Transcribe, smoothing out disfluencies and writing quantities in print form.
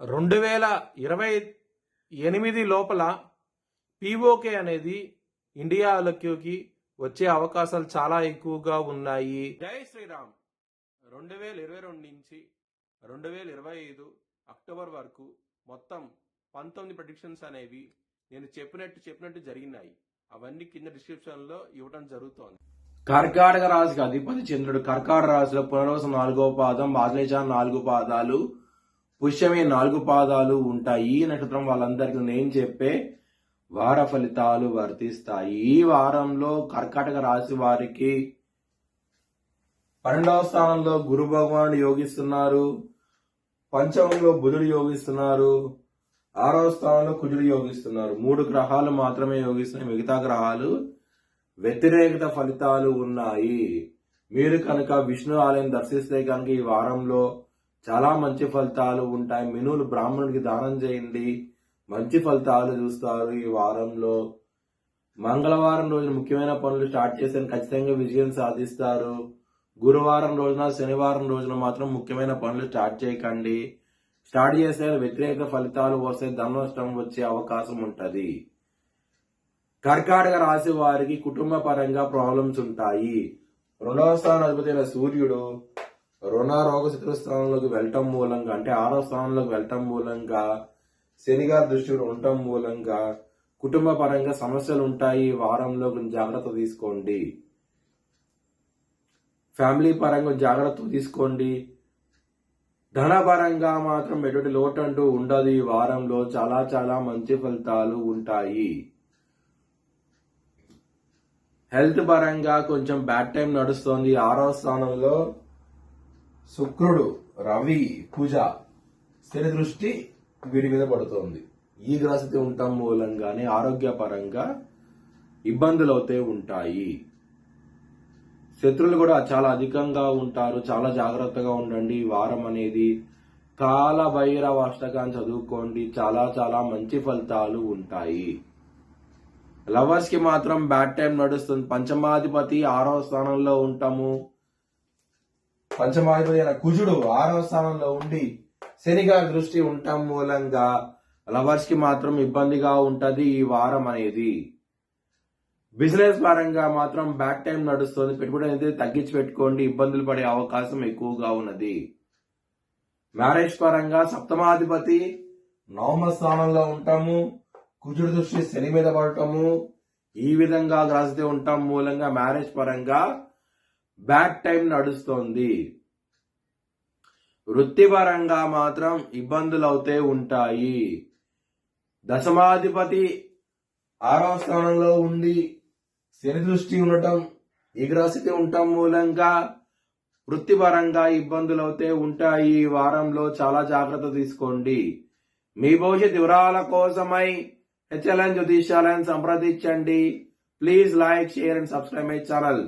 2028 లోపల పీఓకే అనేది ఇండియాలోకి వచ్చే అవకాశాలు చాలా ఎక్కువగా ఉన్నాయి. జై శ్రీరామ్. 2022 నుంచి 2025 అక్టోబర్ వరకు మొత్తం 19 ప్రెడిక్షన్స్ అనేవి నేను చెప్పినట్టు జరిగినాయి. అవన్నీ కింద డిస్క్రిప్షన్ లో ఇవ్వడం జరుగుతోంది. కర్కాటక రాశికి అధిపతి చంద్రుడు కర్కాటక రాశిలో పునర్వసం 4వ పాదం, ఆశ్లేష 4 పాదాలు, పుష్యమి 4 పాదాలు ఉంటాయి. ఈ నక్షత్రం వాళ్ళందరికీ నేను చెప్పే వార ఫలితాలు వర్తిస్తాయి. ఈ వారంలో కర్కాటక రాశి వారికి 12వ స్థానంలో గురు భగవానుడు యోగిస్తున్నారు, పంచమంలో బుధుడు యోగిస్తున్నారు, 6వ స్థానంలో కుజుడు యోగిస్తున్నారు. 3 గ్రహాలు మాత్రమే యోగిస్తున్నాయి, మిగతా గ్రహాలు వ్యతిరేకత ఫలితాలు ఉన్నాయి. మీరు కనుక విష్ణు ఆలయం దర్శిస్తే కనుక ఈ వారంలో చాలా మంచి ఫలితాలు ఉంటాయి. మినువులు బ్రాహ్మణుడికి దానం చేయండి, మంచి ఫలితాలు చూస్తారు. ఈ వారంలో మంగళవారం రోజున ముఖ్యమైన పనులు స్టార్ట్ చేస్తే ఖచ్చితంగా విజయం సాధిస్తారు. గురువారం రోజున, శనివారం రోజున మాత్రం ముఖ్యమైన పనులు స్టార్ట్ చేయకండి. స్టార్ట్ చేస్తే వ్యతిరేక ఫలితాలు వస్తే ధన నష్టం వచ్చే అవకాశం ఉంటది. కర్కాటక రాశి వారికి కుటుంబ పరంగా ప్రాబ్లమ్స్ ఉంటాయి. 2వ స్థానాధిపతి అయిన సూర్యుడు రుణ రోగ శత్రుస్థానంలోకి వెళ్ళటం మూలంగా, అంటే 6వ స్థానంలోకి వెళ్ళటం మూలంగా, శనిగారి దృష్టి ఉండటం మూలంగా కుటుంబ పరంగా సమస్యలు ఉంటాయి. వారంలో కొంచెం జాగ్రత్త తీసుకోండి. ఫ్యామిలీ పరంగా జాగ్రత్త తీసుకోండి. ధనపరంగా మాత్రం ఎటువంటి లోటు అంటూ ఉండదు. ఈ వారంలో చాలా చాలా మంచి ఫలితాలు ఉంటాయి. హెల్త్ పరంగా కొంచెం బ్యాడ్ టైం నడుస్తోంది. 6వ స్థానంలో శుక్రుడు, రవి, కుజ, శని దృష్టి వీడి మీద పడుతోంది. ఈ గ్రహస్థితి ఉండటం మూలంగానే ఆరోగ్యపరంగా ఇబ్బందులు అవుతూ ఉంటాయి. శత్రువులు కూడా చాలా అధికంగా ఉంటారు. చాలా జాగ్రత్తగా ఉండండి. ఈ వారం అనేది కాల భైరవ అష్టకాన్ని చదువుకోండి. చాలా చాలా మంచి ఫలితాలు ఉంటాయి. లవర్స్ కి మాత్రం బ్యాడ్ టైం నడుస్తుంది. పంచమాధిపతి 6వ స్థానంలో ఉంటాము. పంచమాధిపతి అయిన కుజుడు 6వ స్థానంలో ఉండి శని గారి దృష్టి ఉండటం మూలంగా లవర్స్ కి మాత్రం ఇబ్బందిగా ఉంటది ఈ వారం అనేది. బిజినెస్ పరంగా మాత్రం బ్యాడ్ టైం నడుస్తుంది. పెట్టుబడి అనేది తగ్గించి పెట్టుకోండి, ఇబ్బందులు పడే అవకాశం ఎక్కువగా ఉన్నది. మ్యారేజ్ పరంగా సప్తమాధిపతి 9వ స్థానంలో ఉంటాము. కుజుడు దృష్టి శని మీద పడటము, ఈ విధంగా గ్రహిస్తూ ఉండటం మూలంగా మ్యారేజ్ పరంగా బ్యాడ్ టైం నడుస్తోంది. వృత్తిపరంగా మాత్రం ఇబ్బందులు అవుతూ ఉంటాయి. దశమాధిపతి 6వ స్థానంలో ఉండి శని దృష్టి ఉండటం, ఈ గ్రహస్థితి ఉండటం మూలంగా వృత్తిపరంగా ఇబ్బందులు అవుతూ ఉంటాయి. ఈ వారంలో చాలా జాగ్రత్త తీసుకోండి. మీ భవిష్యత్ వివరాల కోసమై HLN జ్యోతిష్యాలయం సంప్రదించండి. Please like, share and subscribe my channel.